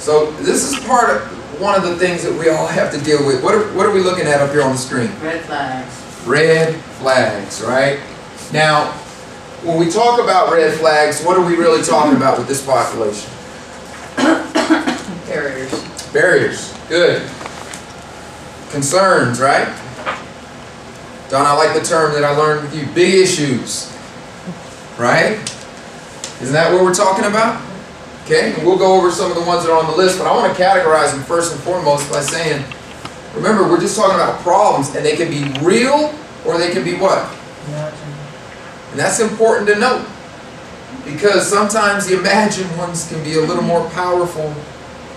So this is one of the things that we all have to deal with. What are we looking at up here on the screen? Red flags. Red flags, right? Now, when we talk about red flags, what are we really talking about with this population? Barriers. Barriers. Good. Concerns, right? Don, I like the term that I learned with you. Big issues. Right? Isn't that what we're talking about? Okay, and we'll go over some of the ones that are on the list, but I want to categorize them first and foremost by saying, remember, we're just talking about problems, and they can be real or they can be what? And that's important to note, because sometimes the imagined ones can be a little more powerful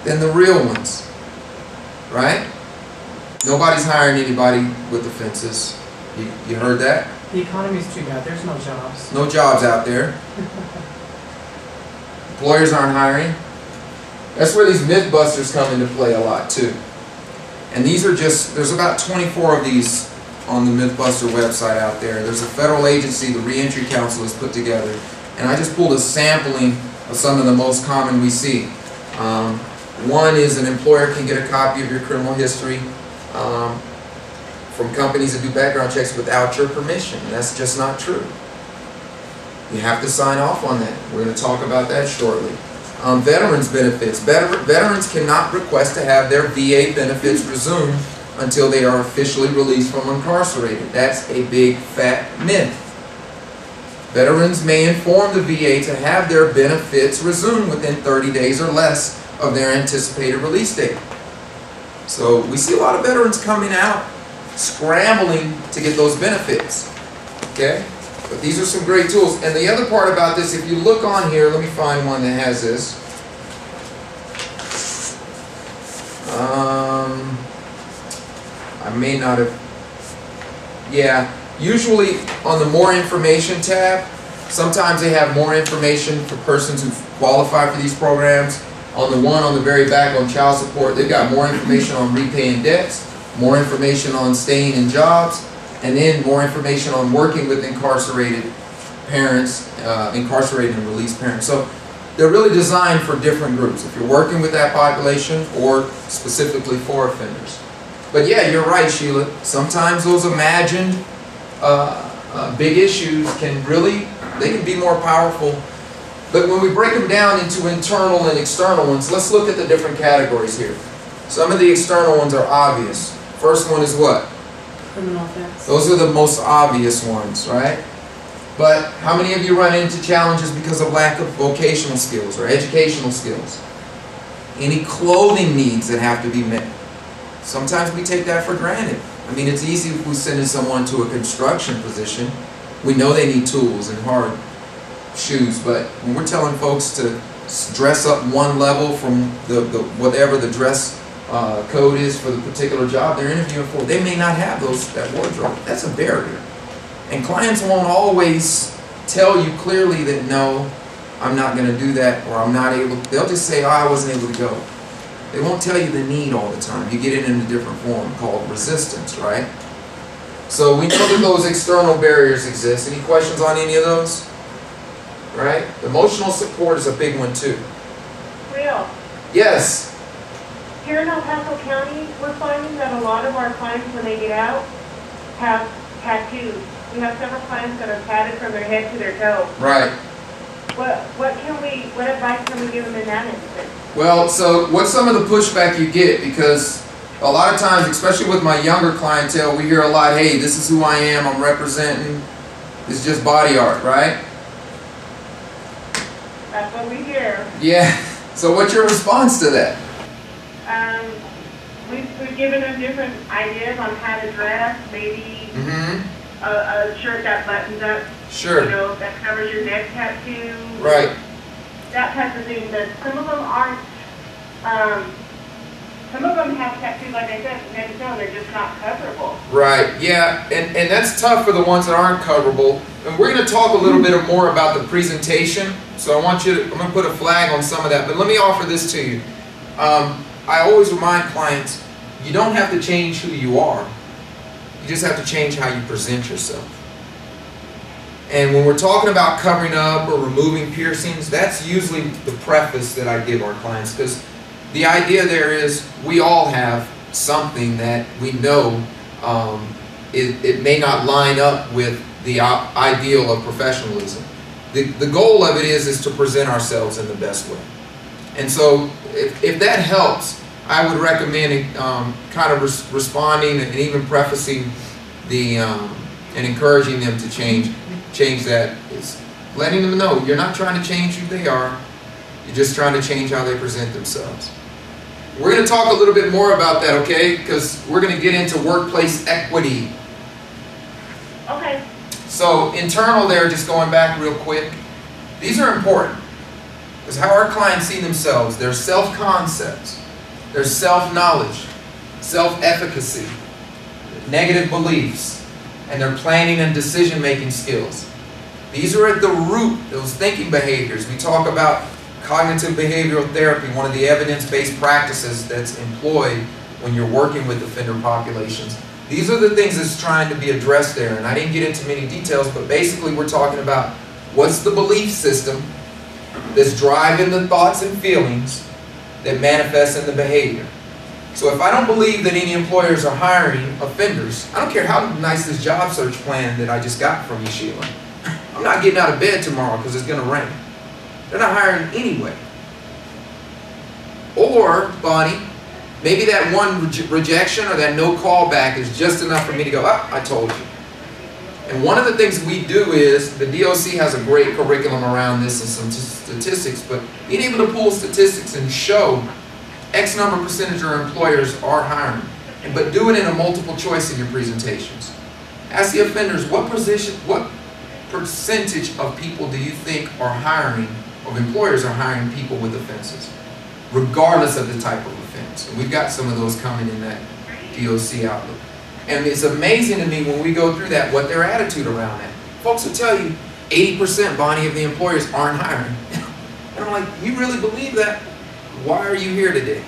than the real ones. Right? Nobody's hiring anybody with offenses. You heard that? The economy's too bad. There's no jobs. No jobs out there. Employers aren't hiring. That's where these myth busters come into play a lot too. And these are just, there's about 24 of these on the Mythbuster website out there. There's a federal agency, the Reentry Council, has put together. And I just pulled a sampling of some of the most common we see. One is an employer can get a copy of your criminal history from companies that do background checks without your permission. That's just not true. You have to sign off on that. We're going to talk about that shortly. Veterans benefits. Veterans cannot request to have their VA benefits resumed until they are officially released from incarcerated. That's a big fat myth. Veterans may inform the VA to have their benefits resumed within 30 days or less of their anticipated release date. So we see a lot of veterans coming out scrambling to get those benefits. Okay? But these are some great tools. And the other part about this, if you look on here, let me find one that has this. I may not have. Yeah, usually on the more information tab, sometimes they have more information for persons who qualify for these programs. On the one on the very back on child support, they've got more information on repaying debts, more information on staying in jobs, and then more information on working with incarcerated parents, incarcerated and released parents. So they're really designed for different groups, if you're working with that population or specifically for offenders. But yeah, you're right, Sheila. Sometimes those imagined big issues can really, they can be more powerful. But when we break them down into internal and external ones, let's look at the different categories here. Some of the external ones are obvious. First one is what? Criminal offense. Those are the most obvious ones, right? But how many of you run into challenges because of lack of vocational skills or educational skills? Any clothing needs that have to be met? Sometimes we take that for granted. I mean, it's easy if we send someone to a construction position. We know they need tools and hard shoes, but when we're telling folks to dress up one level from whatever the dress code is for the particular job they're interviewing for, they may not have that wardrobe. That's a barrier. And clients won't always tell you clearly that no, I'm not going to do that, or I'm not able. They'll just say, oh, I wasn't able to go. They won't tell you the need all the time. You get it in a different form called resistance, right? So we know that those external barriers exist. Any questions on any of those? Right? Emotional support is a big one too. Real. Yes. Here in El Paso County, we're finding that a lot of our clients, when they get out, have tattoos. We have several clients that are tatted from their head to their toe. Right. What advice can we give them in that instance? Well, so what's some of the pushback you get? Because a lot of times, especially with my younger clientele, we hear a lot, hey, this is who I am, I'm representing, it's just body art, right? That's what we hear. Yeah. So what's your response to that? We've given them different ideas on how to dress, maybe a shirt that buttons up, sure, you know, that covers your neck tattoo. Right. That type of thing. But some of them aren't, some of them have tattoos, like I said, neck to toe, they're just not coverable. Right, yeah, and that's tough for the ones that aren't coverable. And we're going to talk a little bit more about the presentation, so I'm going to put a flag on some of that, but let me offer this to you. I always remind clients, you don't have to change who you are. You just have to change how you present yourself. And when we're talking about covering up or removing piercings, that's usually the preface that I give our clients, because the idea there is we all have something that we know it may not line up with the ideal of professionalism. The goal of it is to present ourselves in the best way. And so if that helps, I would recommend kind of responding and even prefacing the and encouraging them to change that. It's letting them know you're not trying to change who they are, you're just trying to change how they present themselves. We're going to talk a little bit more about that, okay? Because we're going to get into workplace equity. Okay. So internal there, just going back real quick, these are important. Because how our clients see themselves, their self-concepts, their self-knowledge, self-efficacy, negative beliefs, and their planning and decision-making skills. These are at the root, those thinking behaviors. We talk about cognitive behavioral therapy, one of the evidence-based practices that's employed when you're working with offender populations. These are the things that's trying to be addressed there. And I didn't get into many details, but basically we're talking about what's the belief system that's driving the thoughts and feelings that manifest in the behavior. So if I don't believe that any employers are hiring offenders, I don't care how nice this job search plan that I just got from you, Sheila. I'm not getting out of bed tomorrow because it's going to rain. They're not hiring anyway. Or, Bonnie, maybe that one rejection or that no callback is just enough for me to go, ah, I told you. And one of the things we do is, the DOC has a great curriculum around this and some statistics, but being able to pull statistics and show X number of percentage of employers are hiring, but do it in a multiple choice in your presentations. Ask the offenders, what percentage of people do you think are hiring, of employers are hiring people with offenses, regardless of the type of offense. And we've got some of those coming in that DOC outlook. And it's amazing to me when we go through that, what their attitude around that. Folks will tell you 80%, Bonnie, of the employers aren't hiring. And I'm like, you really believe that? Why are you here today?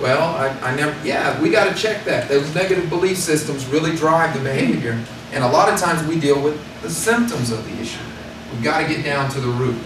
Well, I never, yeah, we got to check that. Those negative belief systems really drive the behavior. And a lot of times we deal with the symptoms of the issue. We've got to get down to the root.